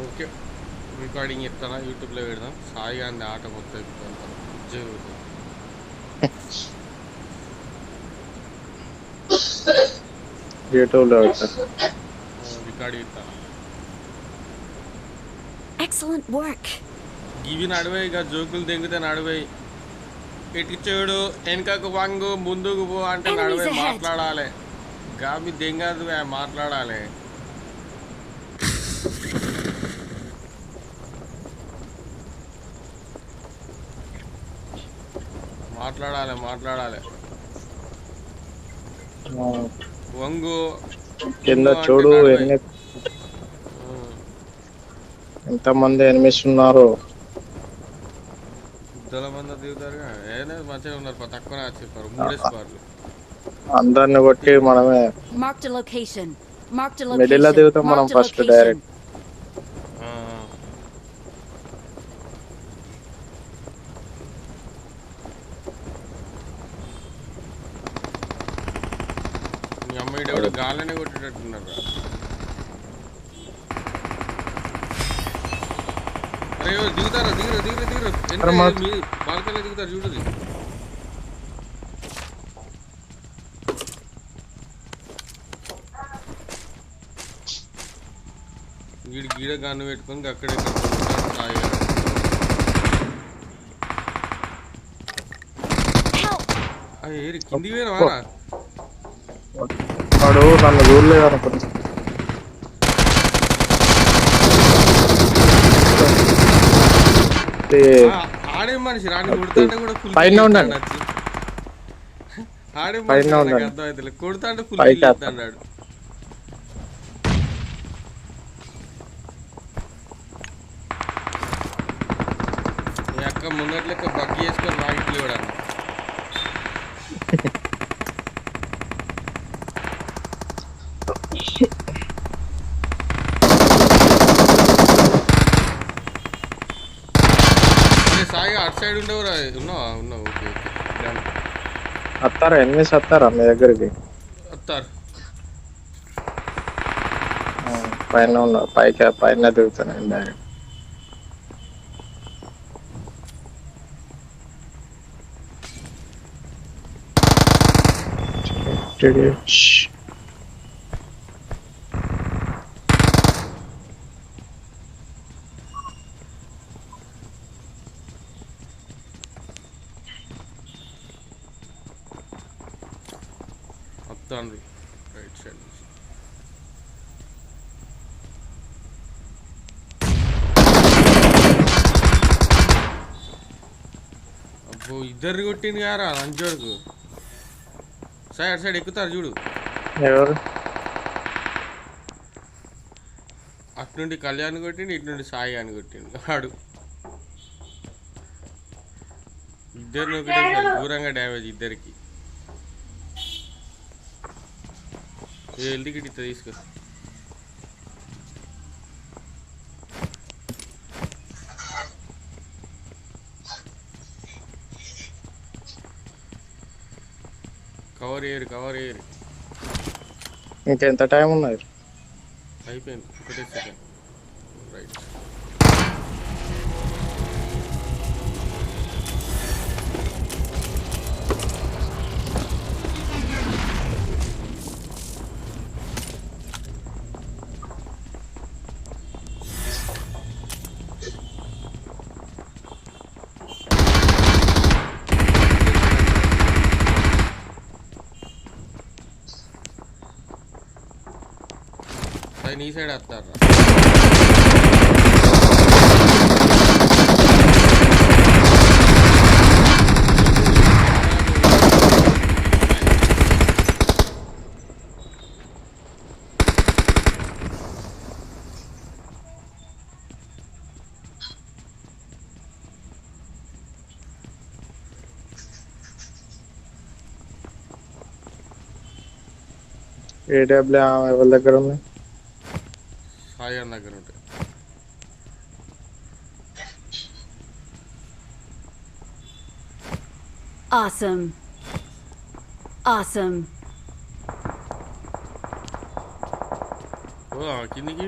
Okay recording చెప్తానా యూట్యూబ్లో పెడదాం సాయి గాంధీ ఆట మొత్తం యూట్యూబ్లో రికార్డ్ చెప్తాను Excellent work. ఇవి నడివే ఇక జోకులు దెంగితే నడివే ఇటు చూడు వెనకకు వంగు ముందుకు పో అంటే నడివే మాట్లాడాలి గామి దెంగదు మాట్లాడాలి మాట్లాడాలి వంగు కింద చూడు ఎంతమంది ఎనిమిస్ ఉన్నారు ఇద్దరు మంది దిగుతారు ఏదైనా మంచిగా ఉన్నారు తక్కువనే చెప్పారు 3 స్పార్లు అందరిని కొట్టి మనమే మిడిల్ లో దిగుతాం మనం ఫస్ట్ డైరెక్ట్ మీ అమ్మాయి ఎవడో గాలినే కొట్టేటట్టున్నారు అరే దిగుతారా దిగురు బాల్కనీ దిగుతారు చూడు గీడ గన్ను పెట్టుకొని అక్కడే కింది పోయినా వాడు నన్ను చూడలేదు అనుకుంటా ఆడే మనిషి రాని కొడుతుంటే కూడా ఫుల్ పైన ఉండండి ఆడే మనిషి అర్థమైతే కొడుతుంటే ఫుల్ అన్నాడు అక్క ముందట్లెక్క బగ్గి వేసుకొని రాగిట్లు కూడా సాయి అటు సైడ్ ఉండేవరా ఉన్నావు ఓకే వస్తారా ఎనిమిస్ వస్తారా మీ దగ్గరికి వస్తారు పైన ఉన్నా పైన దిగుతాను డైరెక్ట్ వస్తాను రైట్ సైడ్ అబ్బో ఇద్దరు కొట్టింది కారా లంచోడుకు అటు సైడ్ ఎక్కుతారు చూడు ఎవరు అటు నుండి కళ్యాణ్ కొట్టిండు ఇటు నుండి సాయి అని కొట్టిండు వాడు ఇద్దరిని ఒకటే దూరంగా డ్యామేజ్ ఇద్దరికి హెల్త్ కిట్ ఇస్తా తీసుకో కవర్ ఏరు ఇంకెంత టైం ఉన్నది అయిపోయింది ఒకటే సెకండ్ రైట్ నీ సైడ్ వస్తారా ఏడబ్ల్యూ ఎవరి దగ్గర ఉంది? సాయి అన్న దగ్గర ఉంటాయి. Awesome. Awesome. ఓ కిందికి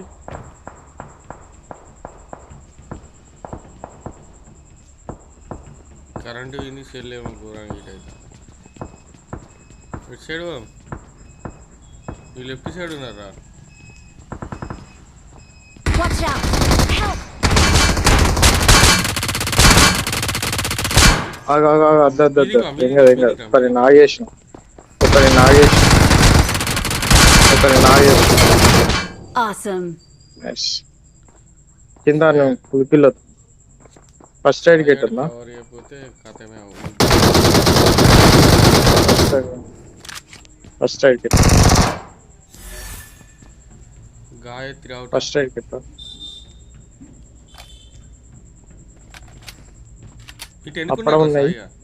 కరెంటు పోయింది, సెల్ ఏమో ఘోరంగా హీట్ అవుతుంది. ఇటు సైడ్ ఈ లెఫ్ట్ సైడ్ ఉన్నారా? Watch out! Help! అద్దద్దు ఏం కాదు. ఒకరి నాగేసిన Awesome. కింద పిల్ల ఫస్ట్ ఎయిడ్ కిట్ ఉందా? కవర్ చేయకపోతే కథమే first aid kit Gayatri out. First aid kit ఇటు అప్పుడు ఉన్నాయి. ఎన్నుకున్నా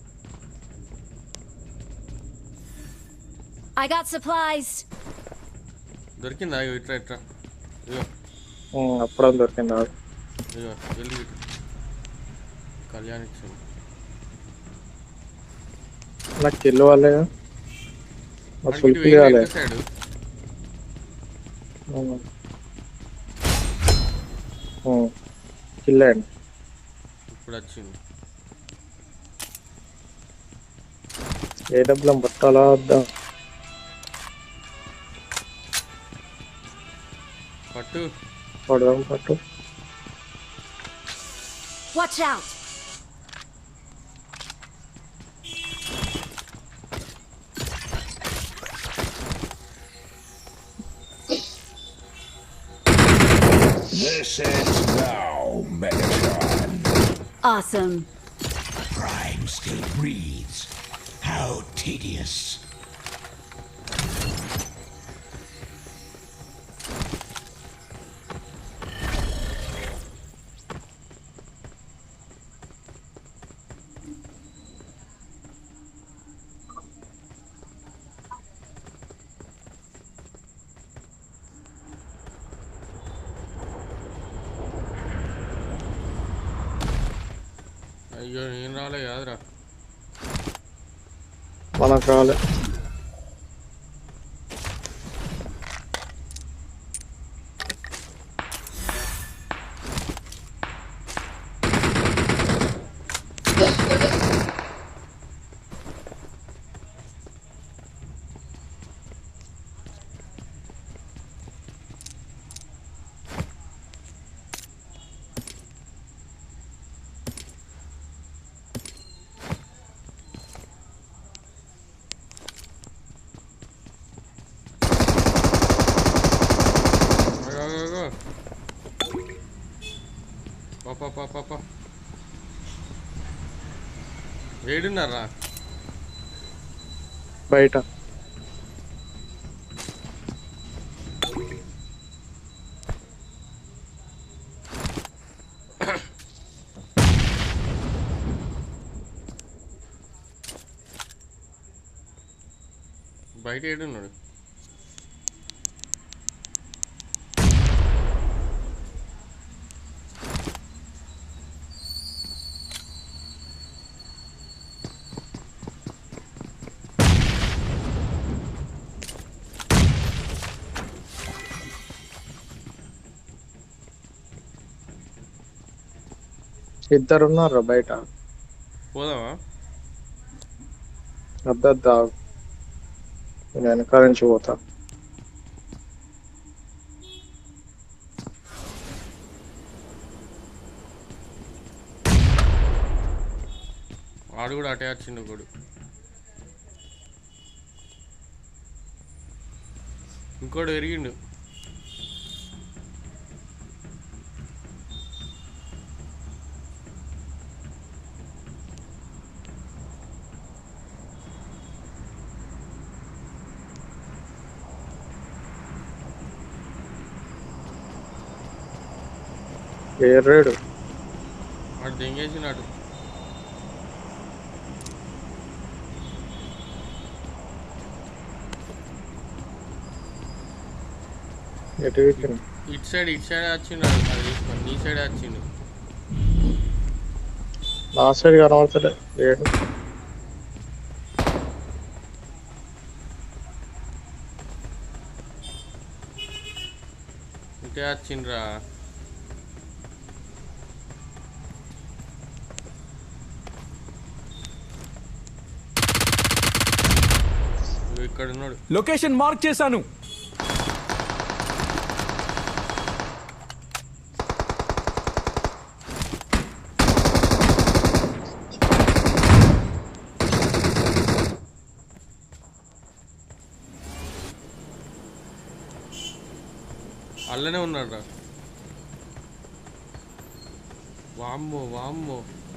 I got supplies. దొరికిందా? ఇట్రా ఇట్రా, ఇగో అప్పుడు దొరికింది. ఇగో వెళ్ళి ఇటు కళ్యాణ్ ఇచ్చింది. నాకు కిల్లు వాళ్ళే ఫుల్ కిల్ కాలే. సైడ్ కిల్ అండి ఇప్పుడు వచ్చింది. ఏ డబ్బులు పట్టాలా వద్దా? పట్టు పట్టు. Watch out! This ends now, Megatron. Awesome. Prime still breathes. How tedious. అయ్యో నేను రాలే కాదురా. మనకు రాలే. పాప వేడున్నారా? బయట బయట ఏడున్నాడు? ఇద్దరు ఉన్నారు బయట. పోదామా? అద్దద్దా నేను వెనకాల నుంచి పోతా. వాడు కూడా అటే వచ్చిండు ఒకడు. ఇంకోటి పెరిగిండు. ఏరేడు వాడు దెంగేసినాడు. ఎటు పెట్టిండు ఇటు సైడ్ వచ్చిండు అది తీసుకొని నీ సైడ్ వచ్చిండు లాస్ట్ సైడ్ కనబడతలే ఏడు ఇటే వచ్చిండ్రా ఇక్కడ ఉన్నాడు లొకేషన్ మార్క్ చేశాను. అల్లనే ఉన్నాడు రా వామ్మో వామ్మో